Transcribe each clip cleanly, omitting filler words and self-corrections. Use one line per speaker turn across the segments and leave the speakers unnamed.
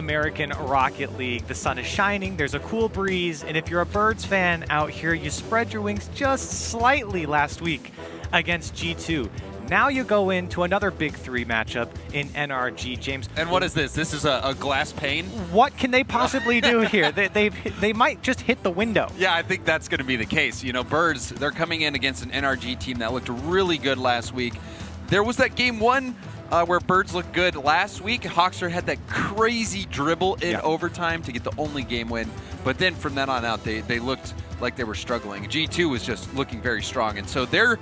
American Rocket League. The sun is shining, there's a cool breeze, and if you're a Birds fan out here, you spread your wings just slightly last week against G2. Now you go into another Big 3 matchup in NRG, James.
And what is this? This is a glass pane?
What can they possibly do here? They might just hit the window.
Yeah, I think that's going to be the case. You know, Birds, they're coming in against an NRG team that looked really good last week. There was that game 1 where Birds looked good last week. Hockser had that crazy dribble in overtime to get the only game win. But then from then on out, they looked like they were struggling. G2 was just looking very strong. And so they're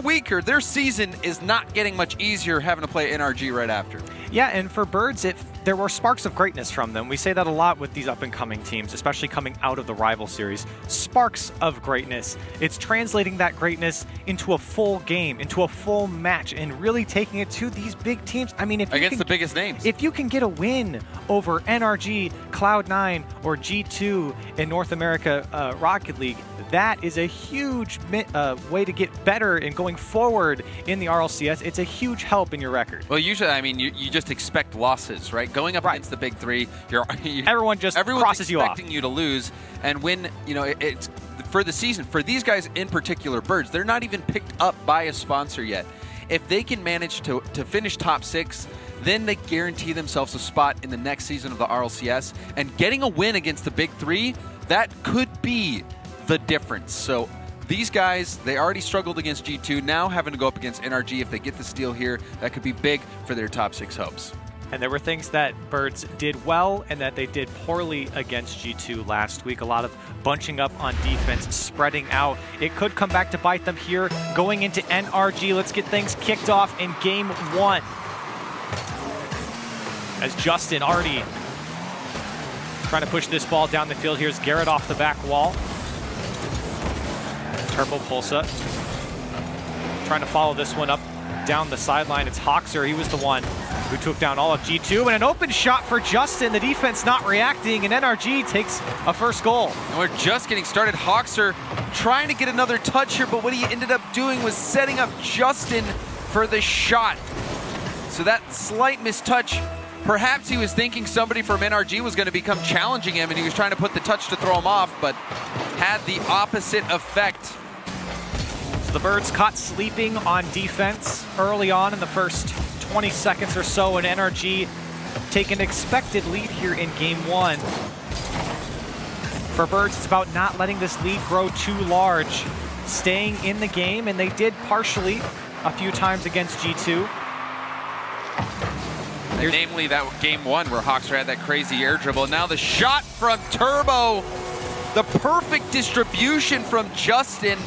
weaker. Their season is not getting much easier having to play NRG right after.
Yeah, and for Birds, there were sparks of greatness from them. We say that a lot with these up-and-coming teams, especially coming out of the Rival Series. Sparks of greatness. It's translating that greatness into a full game, into a full match, and really taking it to these big teams. I mean,
against the biggest names.
If you can get a win over NRG, Cloud9, or G2 in North America Rocket League, that is a huge way to get better and going forward in the Rlcs. It's a huge help in your record.
Well, usually, I mean, you just expect losses, right? Going up against the Big 3,
everyone's crosses you off.
Everyone's expecting you to lose, and when it's for the season, for these guys in particular, Birds, they're not even picked up by a sponsor yet. If they can manage to finish top 6, then they guarantee themselves a spot in the next season of the Rlcs, and getting a win against the Big 3, that could be the difference. So these guys, they already struggled against G2, now having to go up against NRG. If they get the steal here, that could be big for their top 6 hopes.
And there were things that Birds did well and that they did poorly against G2 last week. A lot of bunching up on defense, spreading out. It could come back to bite them here going into NRG. Let's get things kicked off in game 1. As Justin already trying to push this ball down the field. Here's Garrett off the back wall. Turbopolsa trying to follow this one up down the sideline. It's Hockser. He was the one who took down all of G2. And an open shot for Justin. The defense not reacting, and NRG takes a first goal.
And we're just getting started. Hockser trying to get another touch here, but what he ended up doing was setting up Justin for the shot. So that slight mistouch, perhaps he was thinking somebody from NRG was going to become challenging him, and he was trying to put the touch to throw him off, but had the opposite effect.
The Birds caught sleeping on defense early on in the first 20 seconds or so, and NRG take an expected lead here in game 1. For Birds, it's about not letting this lead grow too large, staying in the game, and they did partially a few times against G2.
Namely that game 1 where Hockser had that crazy air dribble. Now the shot from Turbo, the perfect distribution from Justin.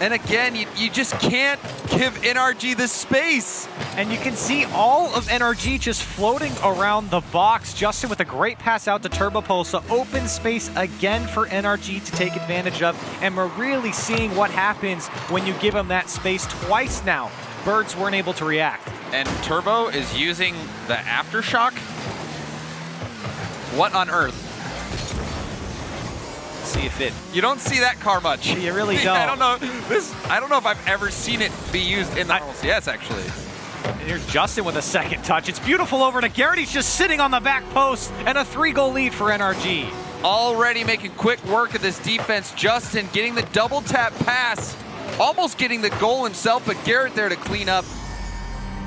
And again, you just can't give NRG the space.
And you can see all of NRG just floating around the box. Justin with a great pass out to Turbopolsa. Open space again for NRG to take advantage of. And we're really seeing what happens when you give them that space twice now. Birds weren't able to react.
And Turbo is using the aftershock? What on earth?
See if it.
You don't see that car much.
You really don't.
I don't know if I've ever seen it be used in the Rlcs, actually.
And here's Justin with a second touch. It's beautiful over to Garrett. He's just sitting on the back post, and a 3-goal lead for NRG.
Already making quick work of this defense. Justin getting the double tap pass, almost getting the goal himself, but Garrett there to clean up.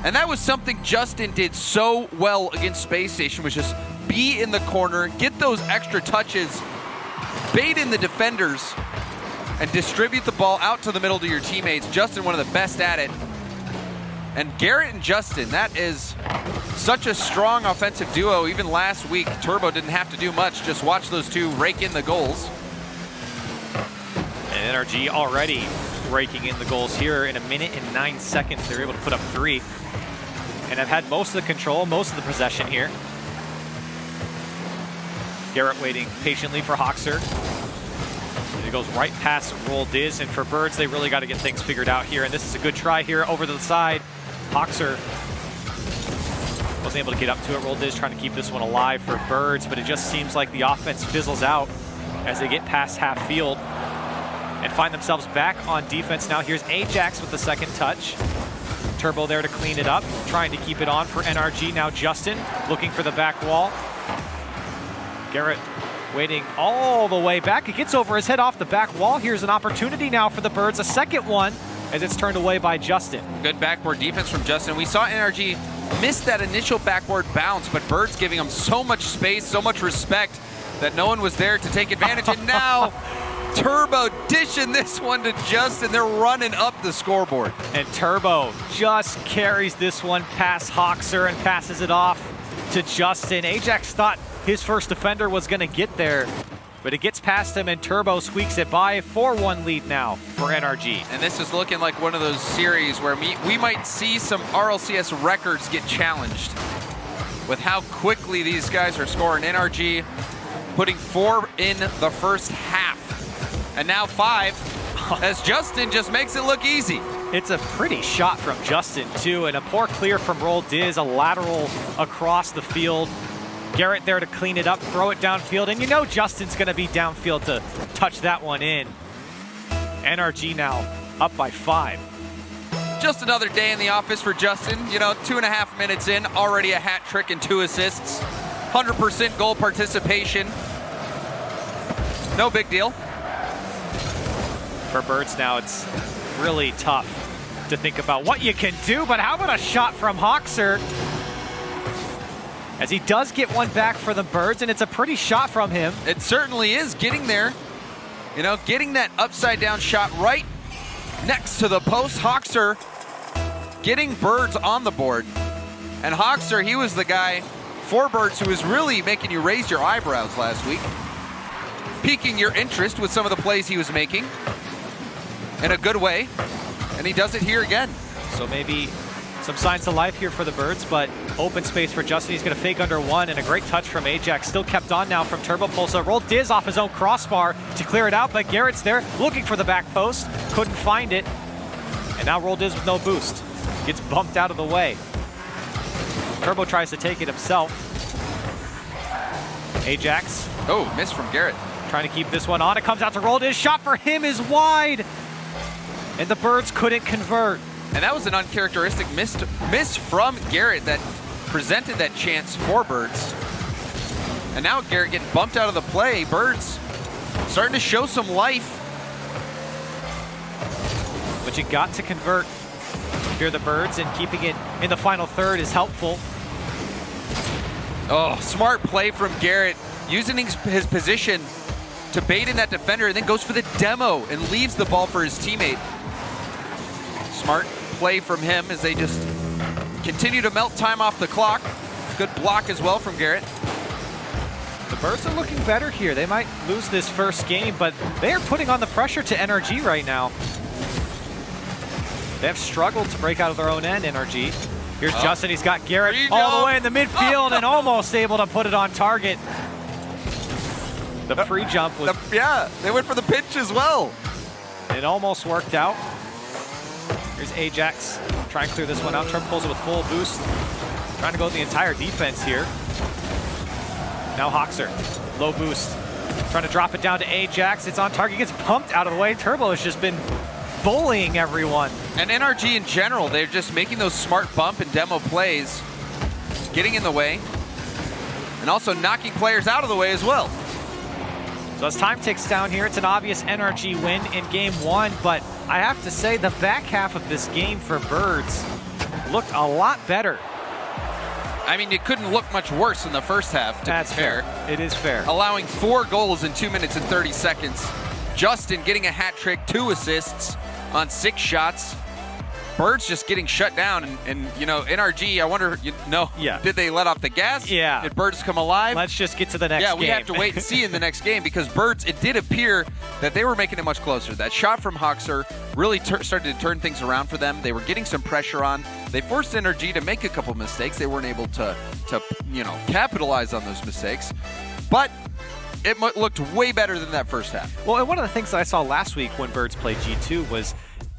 And that was something Justin did so well against Space Station, was just be in the corner, get those extra touches, bait in the defenders, and distribute the ball out to the middle to your teammates. Justin, one of the best at it. And Garrett and Justin, that is such a strong offensive duo. Even last week, Turbo didn't have to do much. Just watch those two rake in the goals.
And NRG already raking in the goals here. In 1 minute and 9 seconds, they were able to put up 3. And have had most of the control, most of the possession here. Garrett waiting patiently for Hockser. And he goes right past Rlcs, and for Birds, they really got to get things figured out here. And this is a good try here over to the side. Hockser wasn't able to get up to it. Rlcs trying to keep this one alive for Birds, but it just seems like the offense fizzles out as they get past half field and find themselves back on defense. Now here's Ayjacks with the second touch. Turbo there to clean it up, trying to keep it on for NRG. Now Justin looking for the back wall. Garrett waiting all the way back. It gets over his head off the back wall. Here's an opportunity now for the Birds, a second one, as it's turned away by Justin.
Good backboard defense from Justin. We saw NRG miss that initial backboard bounce, but Birds giving him so much space, so much respect that no one was there to take advantage. And now Turbo dishing this one to Justin. They're running up the scoreboard.
And Turbo just carries this one past Hockser and passes it off to Justin. Ayjacks thought his first defender was going to get there, but it gets past him and Turbo squeaks it by. 4-1 lead now for NRG.
And this is looking like one of those series where we might see some RLCS records get challenged with how quickly these guys are scoring. NRG putting 4 in the first half. And now 5, as Justin just makes it look easy.
It's a pretty shot from Justin, too, and a poor clear from Dizz, a lateral across the field. Garrett there to clean it up, throw it downfield, and you know Justin's going to be downfield to touch that one in. NRG now up by 5.
Just another day in the office for Justin. You know, 2.5 minutes in, already a hat trick and 2 assists. 100% goal participation. No big deal.
For Birds now, it's really tough to think about what you can do, but how about a shot from Hockser? As he does get one back for the Birds, and it's a pretty shot from him.
It certainly is, getting there. You know, getting that upside down shot right next to the post. Hockser getting Birds on the board. And Hockser, he was the guy for Birds who was really making you raise your eyebrows last week. Piquing your interest with some of the plays he was making in a good way. And he does it here again.
So maybe some signs of life here for the Birds, but open space for Justin. He's going to fake under one, and a great touch from Ayjacks. Still kept on now from Turbopolsa. Rolled Dizz off his own crossbar to clear it out, but Garrett's there looking for the back post. Couldn't find it. And now Roll Dizz with no boost. Gets bumped out of the way. Turbo tries to take it himself. Ayjacks.
Oh, miss from Garrett.
Trying to keep this one on. It comes out to Roll Dizz. Shot for him is wide. And the Birds couldn't convert.
And that was an uncharacteristic miss from Garrett that presented that chance for Birds. And now Garrett getting bumped out of the play. Birds starting to show some life.
But you got to convert here, the Birds, and keeping it in the final third is helpful.
Oh, smart play from Garrett, using his position to bait in that defender, and then goes for the demo and leaves the ball for his teammate. Smart play from him as they just continue to melt time off the clock. Good block as well from Garrett.
The Birds are looking better here. They might lose this first game, but they are putting on the pressure to NRG right now. They have struggled to break out of their own end, NRG. Here's Justin, he's got Garrett all the way in the midfield and almost able to put it on target. The pre-jump was...
Yeah, they went for the pitch as well.
It almost worked out. Here's Ayjacks, try and clear this one out. Turbopolsa with full boost. Trying to go with the entire defense here. Now Hockser, low boost. Trying to drop it down to Ayjacks. It's on target, gets pumped out of the way. Turbo has just been bullying everyone.
And NRG in general, they're just making those smart bump and demo plays, getting in the way, and also knocking players out of the way as well.
So as time ticks down here, it's an obvious NRG win in game 1, but I have to say the back half of this game for Birds looked a lot better.
I mean, it couldn't look much worse in the first half, to be fair.
It is fair.
Allowing 4 goals in 2 minutes and 30 seconds. Justin getting a hat trick, 2 assists on 6 shots. Birds just getting shut down, and you know, NRG, I wonder, did they let off the gas?
Yeah.
Did Birds come alive?
Let's just get to the next game.
Yeah, we have to wait and see in the next game, because Birds, it did appear that they were making it much closer. That shot from Hockser really started to turn things around for them. They were getting some pressure on. They forced NRG to make a couple mistakes. They weren't able to capitalize on those mistakes. But it looked way better than that first half.
Well, and one of the things that I saw last week when Birds played G2 was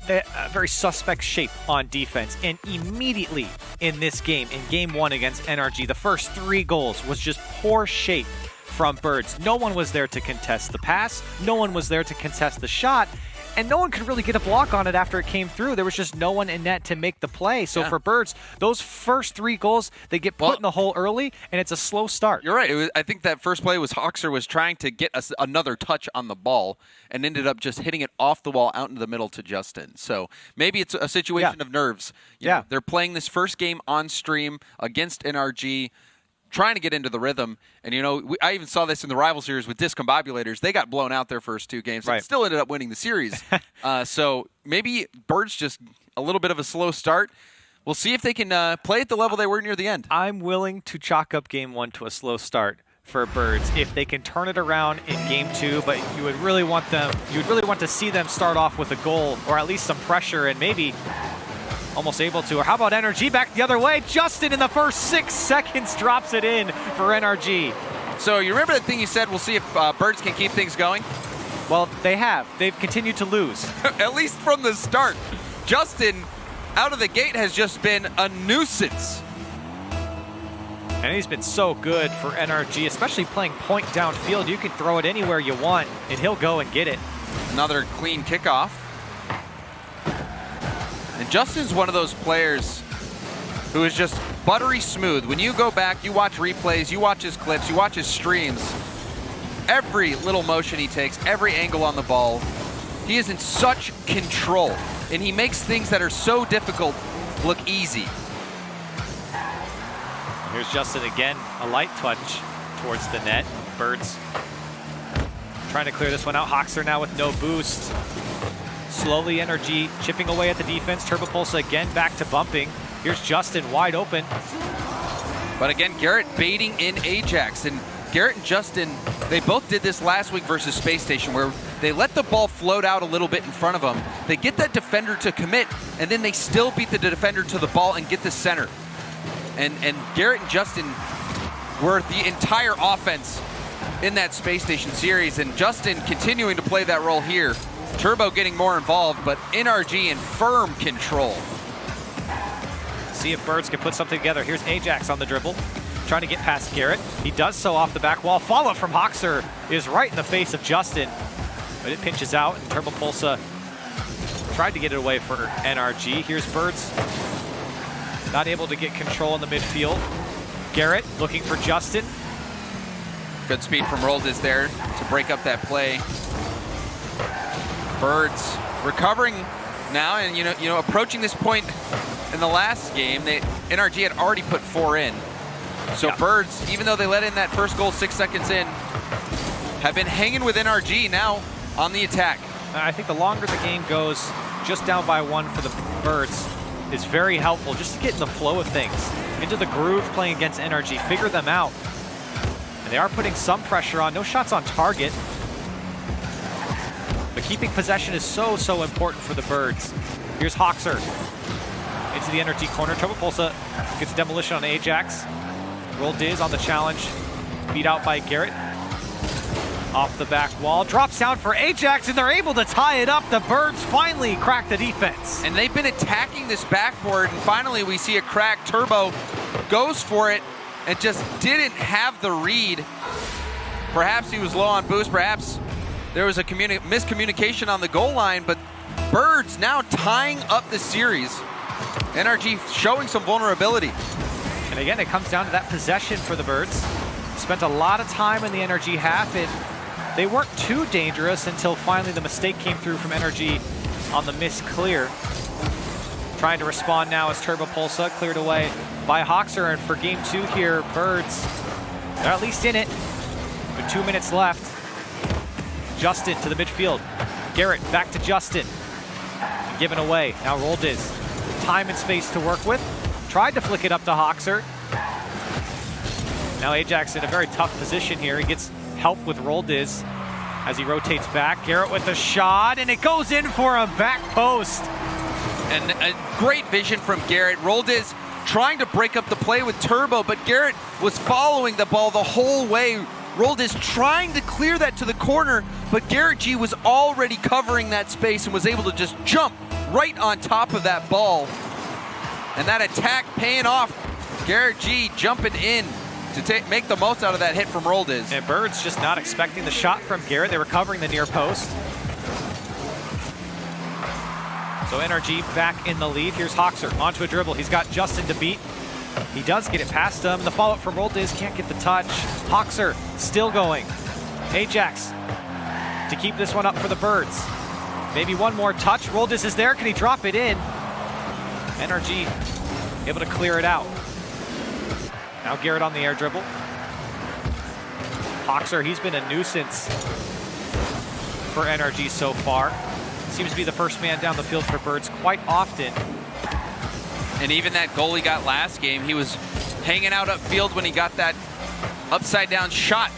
a very suspect shape on defense. And immediately in this game, in game 1 against NRG, the first 3 goals was just poor shape from Birds. No one was there to contest the pass. No one was there to contest the shot. and no one could really get a block on it after it came through. There was just no one in net to make the play. So for Birds, those first 3 goals, they get put in the hole early, and it's a slow start.
You're right. I think that first play was Hockser was trying to get another touch on the ball and ended up just hitting it off the wall out into the middle to Justin. So maybe it's a situation of nerves. You know, they're playing this first game on stream against NRG, trying to get into the rhythm. And, you know, I even saw this in the rival series with Discombobulators. They got blown out their first 2 games and still ended up winning the series. So maybe Birds just a little bit of a slow start. We'll see if they can play at the level they were near the end.
I'm willing to chalk up game 1 to a slow start for Birds if they can turn it around in game 2, but you would really want to see them start off with a goal or at least some pressure and maybe almost able to. Or how about NRG back the other way? Justin in the first 6 seconds drops it in for NRG.
So you remember that thing you said, we'll see if Birds can keep things going?
Well, they have. They've continued to lose.
At least from the start. Justin, out of the gate, has just been a nuisance.
And he's been so good for NRG, especially playing point downfield. You can throw it anywhere you want, and he'll go and get it.
Another clean kickoff. And Justin's one of those players who is just buttery smooth. When you go back, you watch replays, you watch his clips, you watch his streams, every little motion he takes, every angle on the ball, he is in such control. And he makes things that are so difficult look easy.
Here's Justin again, a light touch towards the net. Birds trying to clear this one out. Hockser now with no boost. Slowly NRG chipping away at the defense. Turbopolsa again back to bumping. Here's Justin wide open.
But again, Garrett baiting in Ayjacks. And Garrett and Justin, they both did this last week versus Space Station, where they let the ball float out a little bit in front of them. They get that defender to commit, and then they still beat the defender to the ball and get the center. And Garrett and Justin were the entire offense in that Space Station series, and Justin continuing to play that role here. Turbo getting more involved, but NRG in firm control.
See if Birds can put something together. Here's Ayjacks on the dribble, trying to get past Garrett. He does so off the back wall. Follow from Hockser is right in the face of Justin, but it pinches out, and Turbopolsa tried to get it away for NRG. Here's Birds, not able to get control in the midfield. Garrett looking for Justin.
Good speed from Rlcs there to break up that play. Birds recovering now, and you know, approaching this point in the last game, NRG had already put 4 in. So Birds, even though they let in that first goal 6 seconds in, have been hanging with NRG now on the attack.
I think the longer the game goes, just down by 1 for the Birds is very helpful just to get in the flow of things, into the groove playing against NRG, figure them out. And they are putting some pressure on, no shots on target. But keeping possession is so important for the Birds. Here's Hockser into the NRG corner. Turbopolsa gets demolition on Ayjacks. Dizz on the challenge, beat out by Garrett. Off the back wall, drops down for Ayjacks, and they're able to tie it up. The Birds finally crack the defense.
And they've been attacking this backboard, and finally we see a crack. Turbo goes for it and just didn't have the read. Perhaps he was low on boost, perhaps there was a miscommunication on the goal line, but Birds now tying up the series. NRG showing some vulnerability.
And again, it comes down to that possession for the Birds. Spent a lot of time in the NRG half, and they weren't too dangerous until finally the mistake came through from NRG on the miss clear. Trying to respond now as Turbopolsa cleared away by Hockser, and for game 2 here, Birds, they're at least in it with 2 minutes left. Justin to the midfield. Garrett back to Justin. And given away. Now Rlcs. Time and space to work with. Tried to flick it up to Hockser. Now Ayjacks in a very tough position here. He gets help with Rlcs as he rotates back. Garrett with the shot, and it goes in for a back post.
And a great vision from Garrett. Rlcs trying to break up the play with Turbo, but Garrett was following the ball the whole way. Rlcs trying to clear that to the corner, but GarrettG was already covering that space and was able to just jump right on top of that ball. And that attack paying off. GarrettG jumping in to make the most out of that hit from Rlcs.
And Birds just not expecting the shot from Garrett. They were covering the near post. So NRG back in the lead. Here's Hockser onto a dribble. He's got Justin to beat. He does get it past him. The follow-up from Dizz can't get the touch. Hockser still going. Ayjacks to keep this one up for the Birds. Maybe one more touch. Dizz is there. Can he drop it in? NRG able to clear it out. Now Garrett on the air dribble. Hockser, he's been a nuisance for NRG so far. Seems to be the first man down the field for Birds quite often.
And even that goal he got last game, he was hanging out upfield when he got that upside down shot.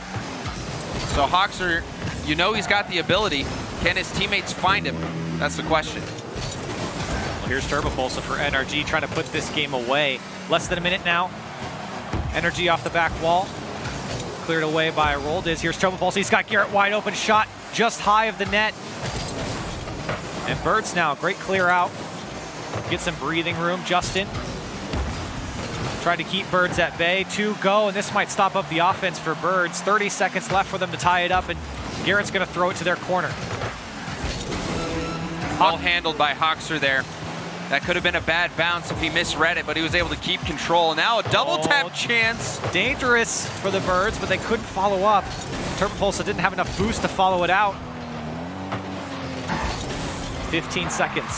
So Hockser, you know he's got the ability. Can his teammates find him? That's the question.
Well, here's Turbopolsa for NRG trying to put this game away. Less than a minute now. NRG off the back wall. Cleared away by Dizz. Here's Turbopolsa. He's got Garrett wide open, shot just high of the net. And Birds now, great clear out. Get some breathing room. Justin trying to keep Birds at bay. 2 go, and this might stop up the offense for Birds. 30 seconds left for them to tie it up, and Garrett's going to throw it to their corner.
Well handled by Hockser there. That could have been a bad bounce if he misread it, but he was able to keep control. Now a double tap chance.
Dangerous for the Birds, but they couldn't follow up. Turbopolsa didn't have enough boost to follow it out. 15 seconds.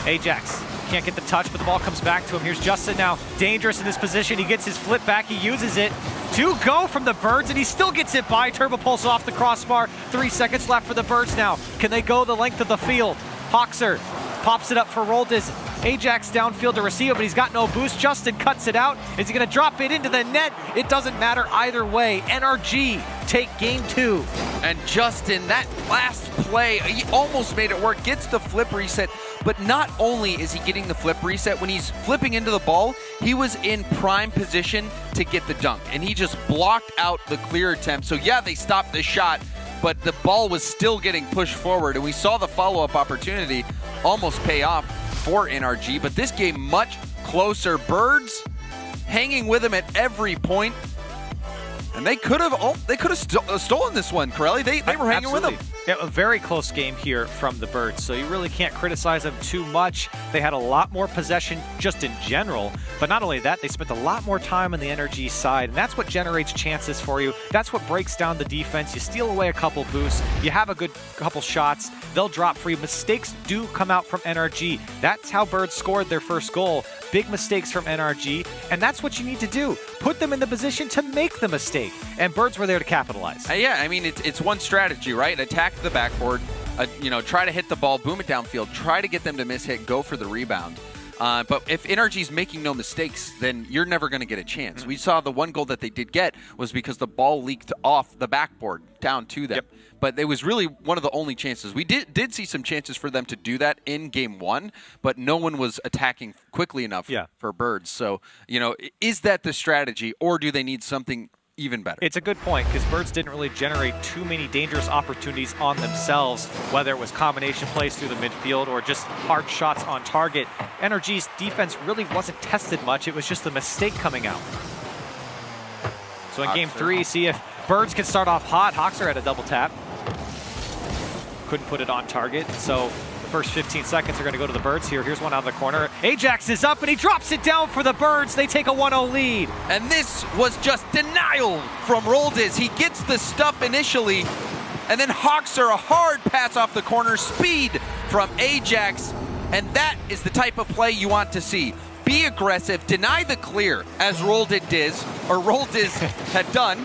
Ayjacks can't get the touch, but the ball comes back to him. Here's Justin now, dangerous in this position. He gets his flip back, he uses it. 2 go from the Birds, and he still gets it by. Turbopolsa off the crossbar. 3 seconds left for the Birds now. Can they go the length of the field? Hockser pops it up for Dizz. Ayjacks downfield to receive it, but he's got no boost. Justin cuts it out. Is he going to drop it into the net? It doesn't matter either way. NRG take game 2.
And Justin, that last play, he almost made it work, gets the flip reset. But not only is he getting the flip reset, when he's flipping into the ball, he was in prime position to get the dunk. And he just blocked out the clear attempt. So yeah, they stopped the shot, but the ball was still getting pushed forward. And we saw the follow-up opportunity almost pay off for NRG. But this game much closer. Birds hanging with him at every point. And they could have stolen this one, Corelli. They were hanging with them.
Yeah, a very close game here from the Birds, so you really can't criticize them too much. They had a lot more possession just in general, but not only that, they spent a lot more time on the NRG side, and that's what generates chances for you. That's what breaks down the defense. You steal away a couple boosts, you have a good couple shots, they'll drop for you. Mistakes do come out from NRG. That's how Birds scored their first goal. Big mistakes from NRG, and that's what you need to do. Put them in the position to make the mistake, and Birds were there to capitalize.
Yeah, I mean, it's one strategy, right? Attack the backboard, try to hit the ball, boom it downfield, try to get them to miss hit, go for the rebound. But if NRG's making no mistakes, then you're never going to get a chance. Mm-hmm. We saw the one goal that they did get was because the ball leaked off the backboard down to them. Yep. But it was really one of the only chances. We did see some chances for them to do that in game 1, but no one was attacking quickly enough for Birds. So, is that the strategy, or do they need something even better?
It's a good point, because Birds didn't really generate too many dangerous opportunities on themselves, whether it was combination plays through the midfield or just hard shots on target. NRG's defense really wasn't tested much. It was just a mistake coming out. So in game 3, see if Birds can start off hot. Hockser had a double tap. Couldn't put it on target, so the first 15 seconds are going to go to the Birds here. Here's one out of the corner. Ayjacks is up, and he drops it down for the Birds. They take a 1-0 lead.
And this was just denial from Dizz. He gets the stuff initially, and then Hockser, a hard pass off the corner, speed from Ayjacks, and that is the type of play you want to see. Be aggressive, deny the clear, as Dizz had done,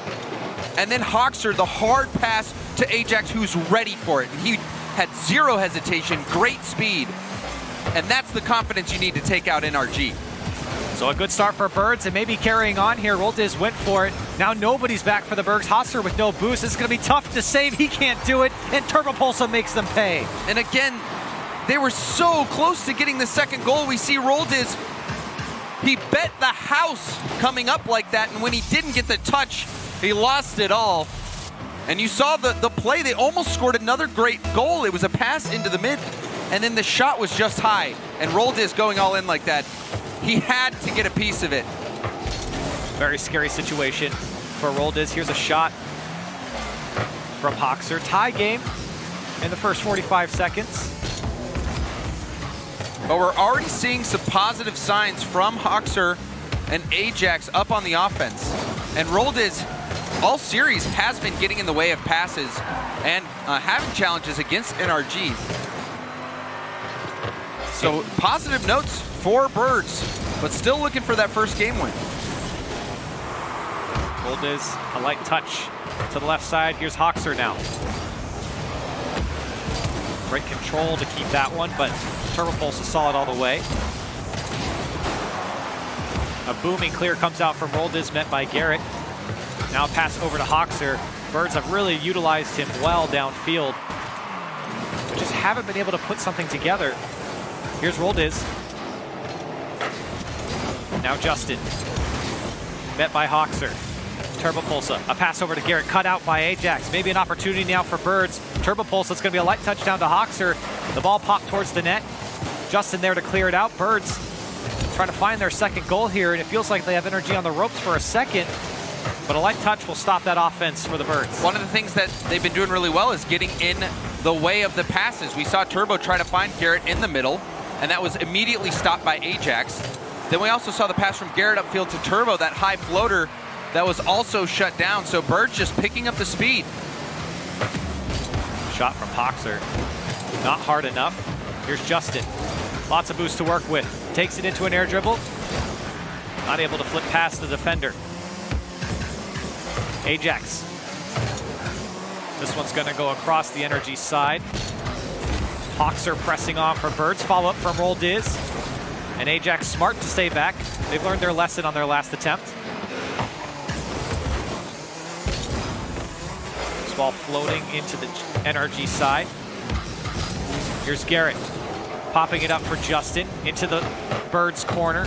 and then Hockser, the hard pass to Ayjacks, who's ready for it. He had zero hesitation, great speed, and that's the confidence you need to take out NRG.
So a good start for Birds, and maybe carrying on here. Dizz went for it. Now nobody's back for the Birds. Hockser with no boost. It's going to be tough to save. He can't do it, and Turbopolsa makes them pay.
And again, they were so close to getting the second goal. We see Dizz, he bet the house coming up like that, and when he didn't get the touch, he lost it all. And you saw the play. They almost scored another great goal. It was a pass into the mid, and then the shot was just high. And Dizz going all in like that, he had to get a piece of it.
Very scary situation for Dizz. Here's a shot from Hockser. Tie game in the first 45 seconds.
But we're already seeing some positive signs from Hockser and Ayjacks up on the offense. And Rlcs all series has been getting in the way of passes and having challenges against NRG. So positive notes for Birds, but still looking for that first game win.
Rlcs, a light touch to the left side. Here's Hockser now. Great control to keep that one, but Turbopolsa saw it all the way. A booming clear comes out from Rlcs, met by Garrett. Now a pass over to Hockser. Birds have really utilized him well downfield. Just haven't been able to put something together. Here's Rlcs. Now Justin. Met by Hockser. Turbopolsa, a pass over to Garrett, cut out by Ayjacks. Maybe an opportunity now for Birds. Turbopolsa, it's going to be a light touchdown to Hockser. The ball popped towards the net. Justin there to clear it out. Birds trying to find their second goal here, and it feels like they have NRG on the ropes for a second, but a light touch will stop that offense for the Birds.
One of the things that they've been doing really well is getting in the way of the passes. We saw Turbo try to find Garrett in the middle, and that was immediately stopped by Ayjacks. Then we also saw the pass from Garrett upfield to Turbo, that high floater that was also shut down. So Birds just picking up the speed.
Shot from Hockser, not hard enough. Here's Justin, lots of boost to work with. Takes it into an air dribble, not able to flip past the defender. Ayjacks. This one's gonna go across the NRG side. Hockser pressing on for Birds, follow up from Dizz. And Ayjacks smart to stay back. They've learned their lesson on their last attempt. This ball floating into the NRG side. Here's Garrett, popping it up for Justin into the Birds corner.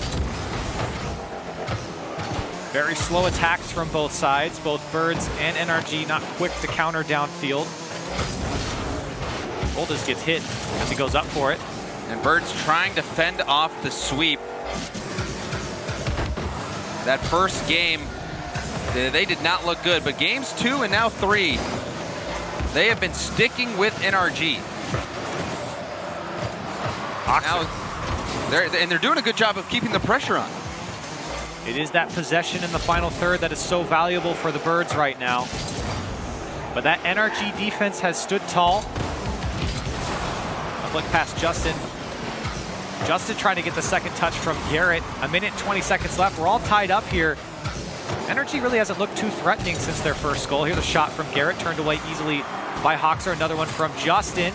Very slow attacks from both sides. Both Birds and NRG not quick to counter downfield. Rlcs gets hit as he goes up for it.
And Birds trying to fend off the sweep. That first game, they did not look good, but games 2 and now 3, they have been sticking with NRG. Now, they're doing a good job of keeping the pressure on.
It is that possession in the final third that is so valuable for the Birds right now. But that NRG defense has stood tall. A flick past Justin. Justin trying to get the second touch from Garrett. A minute and 20 seconds left. We're all tied up here. NRG really hasn't looked too threatening since their first goal. Here's a shot from Garrett, turned away easily by Hockser. Another one from Justin.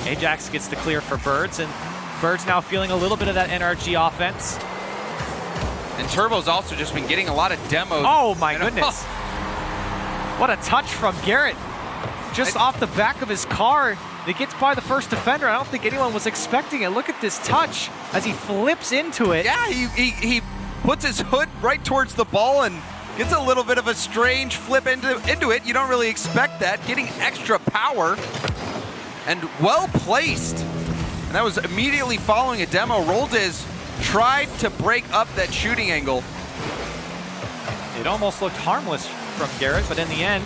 Ayjacks gets the clear for Birds, and Birds now feeling a little bit of that NRG offense.
And Turbo's also just been getting a lot of demos.
Oh my goodness. What a touch from Garrett. Just off the back of his car. It gets by the first defender. I don't think anyone was expecting it. Look at this touch as he flips into it.
Yeah, he puts his hood right towards the ball and gets a little bit of a strange flip into it. You don't really expect that. Getting extra power and well placed. And that was immediately following a demo. Rlcs tried to break up that shooting angle.
It almost looked harmless from Garrett, but in the end,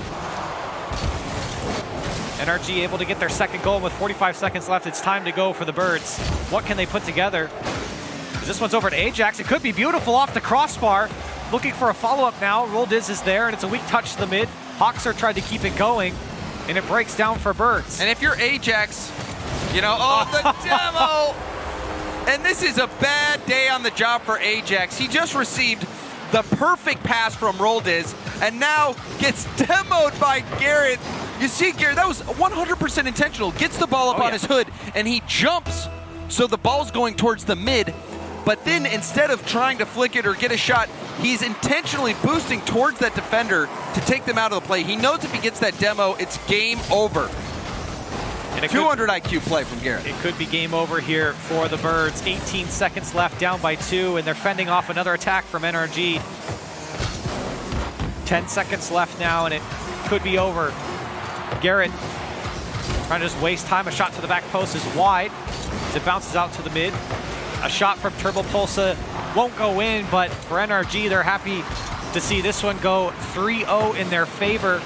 NRG able to get their second goal with 45 seconds left. It's time to go for the Birds. What can they put together? This one's over to Ayjacks. It could be beautiful off the crossbar. Looking for a follow-up now. Rlcs is there, and it's a weak touch to the mid. Hockser tried to keep it going, and it breaks down for Birds.
And if you're Ayjacks, you know, oh, the demo! And this is a bad day on the job for Ayjacks. He just received the perfect pass from Rlcs, and now gets demoed by Garrett. You see, Garrett, that was 100% intentional. Gets the ball up on his hood, and he jumps, so the ball's going towards the mid. But then instead of trying to flick it or get a shot, he's intentionally boosting towards that defender to take them out of the play. He knows if he gets that demo, it's game over. And 200 IQ play from Garrett.
It could be game over here for the Birds. 18 seconds left, down by 2, and they're fending off another attack from NRG. 10 seconds left now, and it could be over. Garrett trying to just waste time. A shot to the back post is wide as it bounces out to the mid. A shot from Turbopolsa won't go in, but for NRG, they're happy to see this one go 3-0 in their favor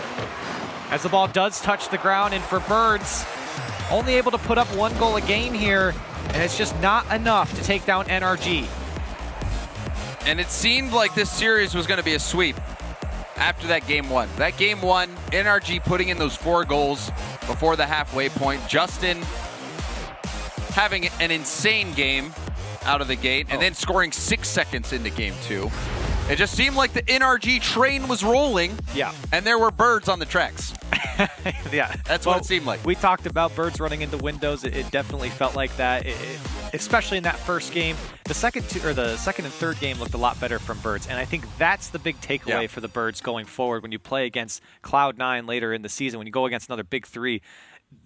as the ball does touch the ground. And for Birds, only able to put up 1 goal a game here. and it's just not enough to take down NRG.
And it seemed like this series was going to be a sweep after that game one. That game one, NRG putting in those 4 goals before the halfway point. Justin having an insane game out of the gate, and then scoring 6 seconds into game 2. It just seemed like the NRG train was rolling, and there were birds on the tracks.
Yeah,
that's what it seemed like.
We talked about birds running into windows. It definitely felt like that, especially in that first game. The second and third game looked a lot better from birds, and I think that's the big takeaway for the birds going forward when you play against Cloud9 later in the season. When you go against another big 3,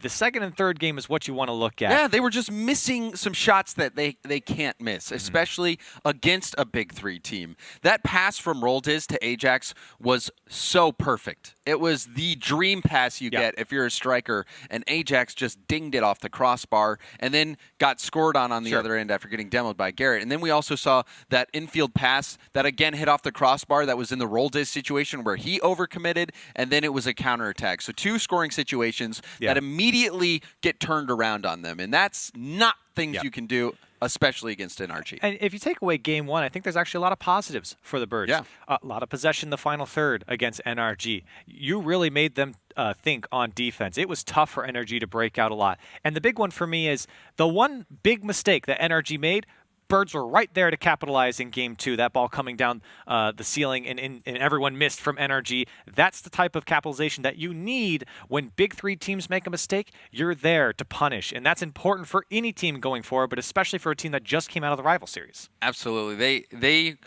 the second and third game is what you want to look at.
Yeah, they were just missing some shots that they can't miss, especially against a big 3 team. That pass from Dizz to Ayjacks was so perfect. It was the dream pass you get if you're a striker, and Ayjacks just dinged it off the crossbar and then got scored on the other end after getting demoed by Garrett. And then we also saw that infield pass that again hit off the crossbar that was in the Dizz situation where he overcommitted, and then it was a counterattack. So 2 scoring situations that immediately get turned around on them, and that's not things you can do, especially against NRG.
And if you take away game 1, I think there's actually a lot of positives for the birds. A lot of possession the final third against NRG. You really made them think on defense. It was tough for NRG to break out a lot. And the big one for me is the one big mistake that NRG made. Birds were right there to capitalize in game 2. That ball coming down the ceiling and everyone missed from NRG. That's the type of capitalization that you need when big 3 teams make a mistake. You're there to punish, and that's important for any team going forward, but especially for a team that just came out of the rival series.
Absolutely. They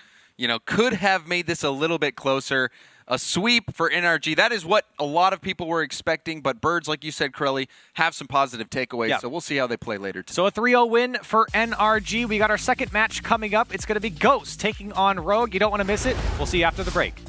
could have made this a little bit closer. A sweep for NRG. That is what a lot of people were expecting, but birds, like you said, Corelli, have some positive takeaways, so we'll see how they play later today.
So a 3-0 win for NRG. We got our second match coming up. It's going to be Ghost taking on Rogue. You don't want to miss it. We'll see you after the break.